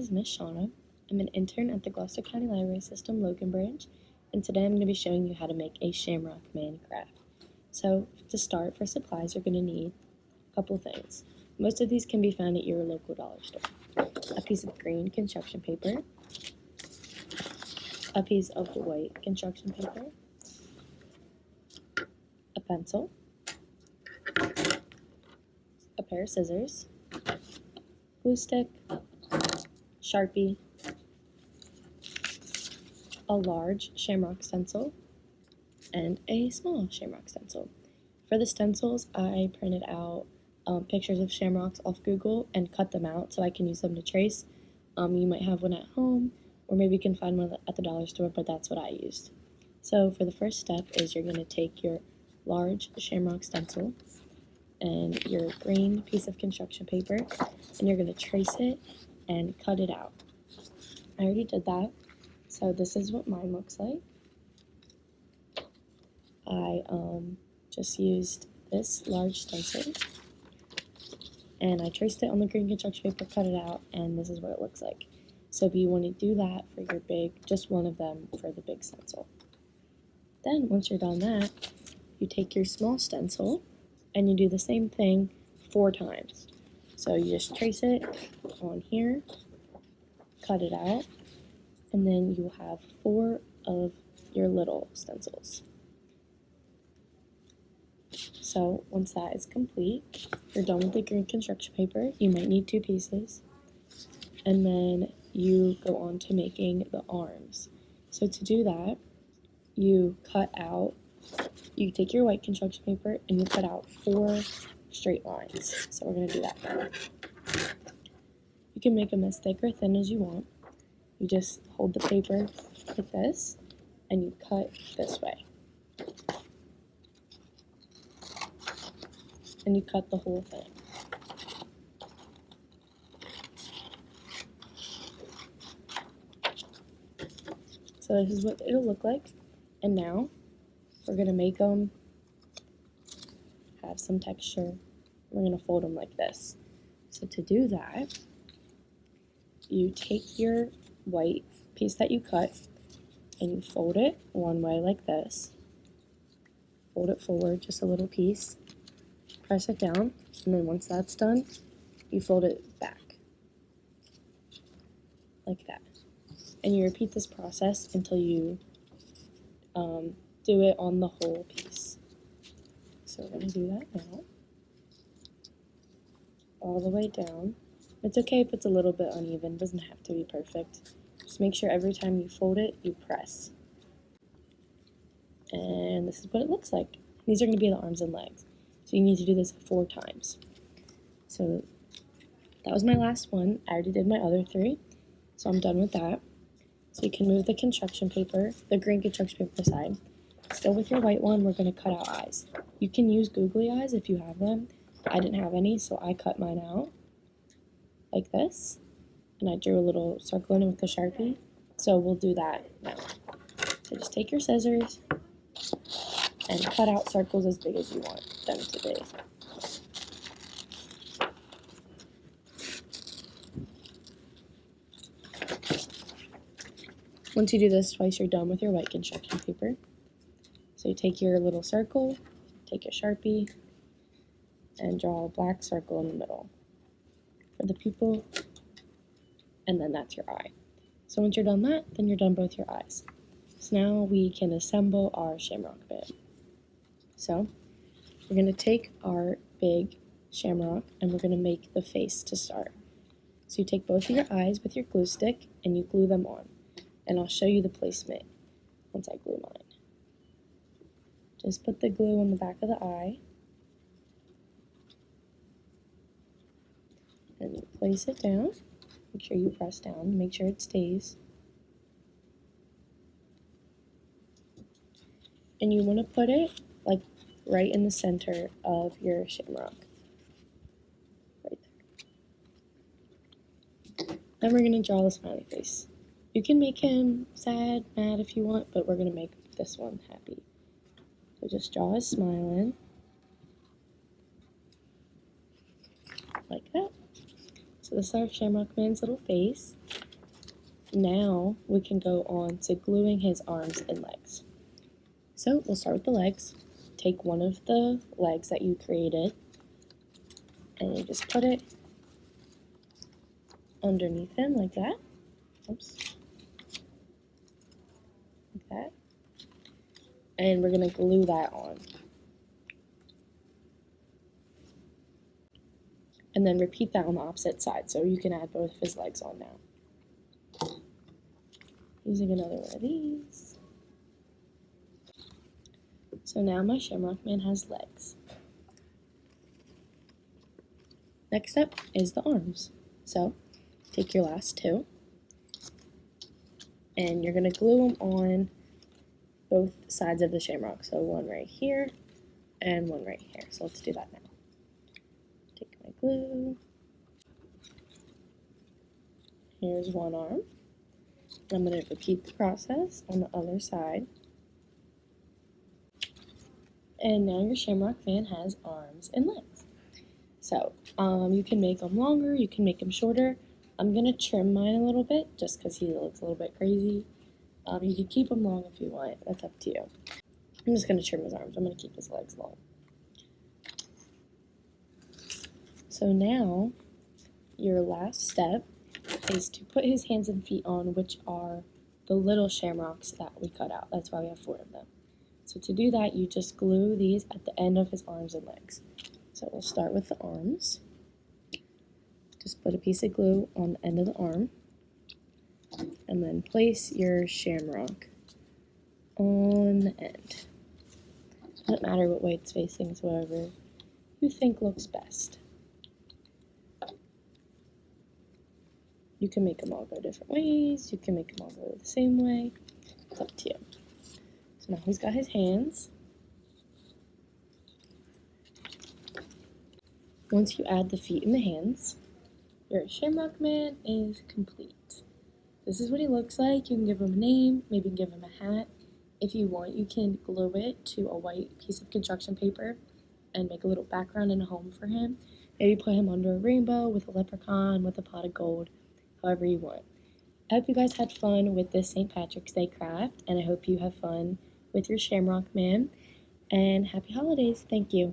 is Miss Shauna. I'm an intern at the Gloucester County Library System, Logan Branch, and today I'm going to be showing you how to make a Shamrock man craft. So to start, for supplies, you're going to need a couple things. Most of these can be found at your local dollar store. A piece of green construction paper, a piece of white construction paper, a pencil, a pair of scissors, glue stick, Sharpie, a large Shamrock stencil, and a small Shamrock stencil. For the stencils, I printed out pictures of shamrocks off Google and cut them out so I can use them to trace. You might have one at home, or maybe you can find one at the dollar store, but that's what I used. So for the first step is you're going to take your large Shamrock stencil and your green piece of construction paper, and you're going to trace it and cut it out. I already did that, so this is what mine looks like. I just used this large stencil, and I traced it on the green construction paper, cut it out, and this is what it looks like. So if you want to do that for your big, just one of them for the big stencil. Then once you're done that, you take your small stencil and you do the same thing 4 times. So you just trace it on here, cut it out, and then you have 4 of your little stencils. So once that is complete, you're done with the green construction paper. You might need 2 pieces. And then you go on to making the arms. So to do that, you take your white construction paper and you cut out 4 straight lines. So we're going to do that now. You can make them as thick or thin as you want. You just hold the paper like this and you cut this way. And you cut the whole thing. So this is what it'll look like. And now we're going to make them have some texture. We're going to fold them like this. So to do that, you take your white piece that you cut and you fold it one way like this. Fold it forward just a little piece. Press it down, and then once that's done, you fold it back like that. And you repeat this process until you do it on the whole piece. So we're going to do that now. All the way down. It's okay if it's a little bit uneven, it doesn't have to be perfect. Just make sure every time you fold it, you press. And this is what it looks like. These are going to be the arms and legs. So you need to do this 4 times. So that was my last one. I already did my other 3, so I'm done with that. So you can move the construction paper, the green construction paper aside. Still with your white one, we're going to cut out eyes. You can use googly eyes if you have them. I didn't have any, so I cut mine out like this. And I drew a little circle in it with a Sharpie. So we'll do that now. So just take your scissors and cut out circles as big as you want them to be. Once you do this twice, you're done with your white construction paper. So you take your little circle, take your Sharpie, and draw a black circle in the middle for the pupil, and then that's your eye. So once you're done that, then you're done both your eyes. So now we can assemble our Shamrock band. So we're going to take our big shamrock and we're going to make the face to start. So you take both of your eyes with your glue stick and you glue them on. And I'll show you the placement once I glue mine. Just put the glue on the back of the eye. And you place it down. Make sure you press down, make sure it stays. And you want to put it like right in the center of your shamrock. Right there. Then we're going to draw the smiley face. You can make him sad, mad if you want, but we're going to make this one happy. So just draw a smile in. Like that. So So this is our Shamrock Man's little face. Now we can go on to gluing his arms and legs. So we'll start with the legs. Take one of the legs that you created and you just put it underneath him like that. Oops. Like that. And we're going to glue that on. And then repeat that on the opposite side, so you can add both of his legs on now. Using another one of these. So now my Shamrock Man has legs. Next up is the arms. So take your last two, and you're going to glue them on both sides of the shamrock. So one right here and one right here. So let's do that now. Take my glue. Here's one arm. I'm going to repeat the process on the other side. And now your Shamrock Man has arms and legs. So you can make them longer, you can make them shorter. I'm going to trim mine a little bit just because he looks a little bit crazy. You can keep them long if you want. That's up to you. I'm just going to trim his arms. I'm going to keep his legs long. So now your last step is to put his hands and feet on, which are the little shamrocks that we cut out. That's why we have 4 of them. So to do that, you just glue these at the end of his arms and legs. So we'll start with the arms. Just put a piece of glue on the end of the arm. And then place your shamrock on the end. It doesn't matter what way it's facing, it's whatever you think looks best. You can make them all go different ways. You can make them all go the same way. It's up to you. So now he's got his hands. Once you add the feet and the hands, your Shamrock Man is complete. This is what he looks like. You can give him a name, maybe give him a hat. If you want, you can glue it to a white piece of construction paper and make a little background and a home for him. Maybe put him under a rainbow with a leprechaun with a pot of gold, however you want. I hope you guys had fun with this St. Patrick's Day craft, and I hope you have fun with your Shamrock Man. And happy holidays. Thank you.